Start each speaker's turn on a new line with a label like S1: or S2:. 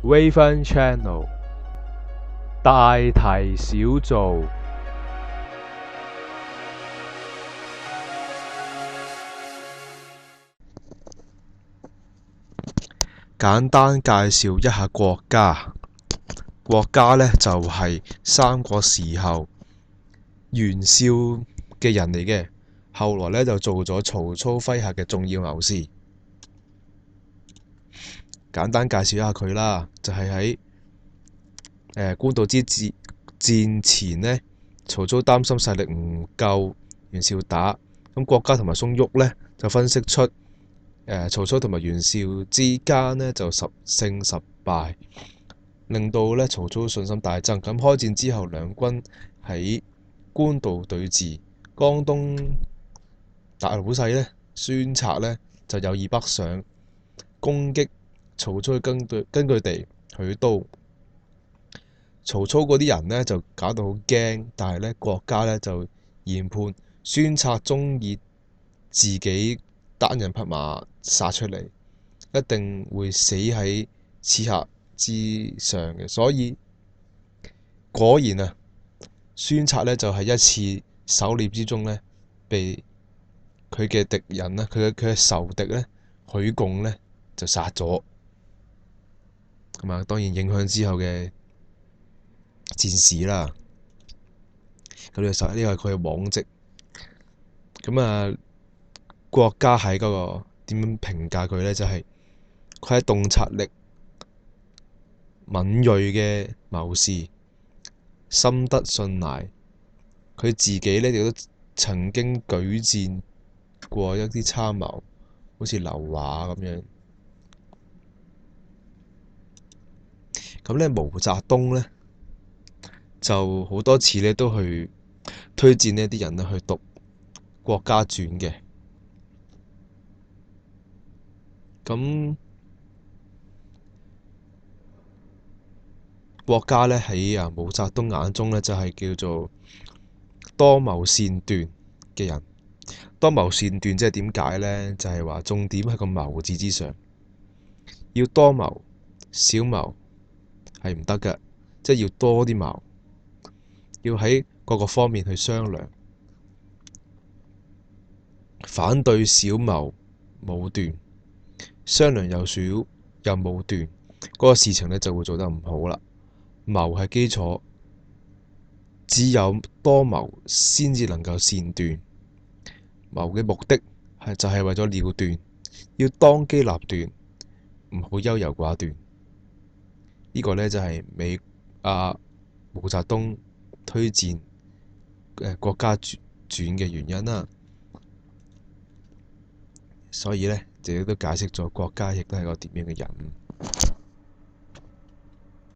S1: Raven Channel 大題小做。簡單介紹一下郭嘉。郭嘉呢就係三國時候袁紹嘅人嚟嘅，後來呢就做咗曹操麾下嘅重要謀士。簡單介紹一下佢啦，就係喺官渡之戰前呢，曹操擔心勢力唔夠袁紹打，咁郭嘉同埋宋煜呢就分析出曹操同埋袁紹之間呢就十勝十敗，令到呢曹操信心大增。咁開戰之後，兩軍喺官渡對峙，江東大老細呢，孫策呢就有意北上攻擊曹操嘅根據地許都。曹操嗰啲人呢就搞到好驚，但係呢郭嘉呢就研判孫策鍾意自己單人匹馬殺出嚟，一定會死喺刺客之上嘅，所以果然啊，孫策呢就喺一次狩獵之中呢，被佢嘅敵人呢，佢嘅仇敵呢，許貢呢就殺咗。咁啊，當然影響之後嘅戰事啦。咁呢個係佢嘅往績。咁啊，郭嘉喺嗰個點樣評價佢呢？就係佢係洞察力敏銳嘅謀士，深得信賴。佢自己呢亦都曾經舉薦過一啲參謀，好似劉華咁樣。咁呢，毛澤東呢就好多次呢都去推薦呢啲人呢去讀郭嘉傳嘅。咁郭嘉呢喺毛澤東眼中呢，就係叫做多謀善斷嘅人。多謀善斷即係點解呢？就係話重點喺個謀字之上，要多謀少謀係唔得嘅，即係要多啲謀，要喺各個方面去商量。反對少謀冇斷，商量又少又冇斷，嗰個事情呢就會做得唔好啦。謀係基礎，只有多謀先至能夠善斷。謀嘅目的就係為咗了斷，要當機立斷，唔好優柔寡斷。呢個呢就係毛澤東推薦郭嘉傳嘅原因啦。所以呢，就亦都解釋咗郭嘉亦都係個點樣嘅人。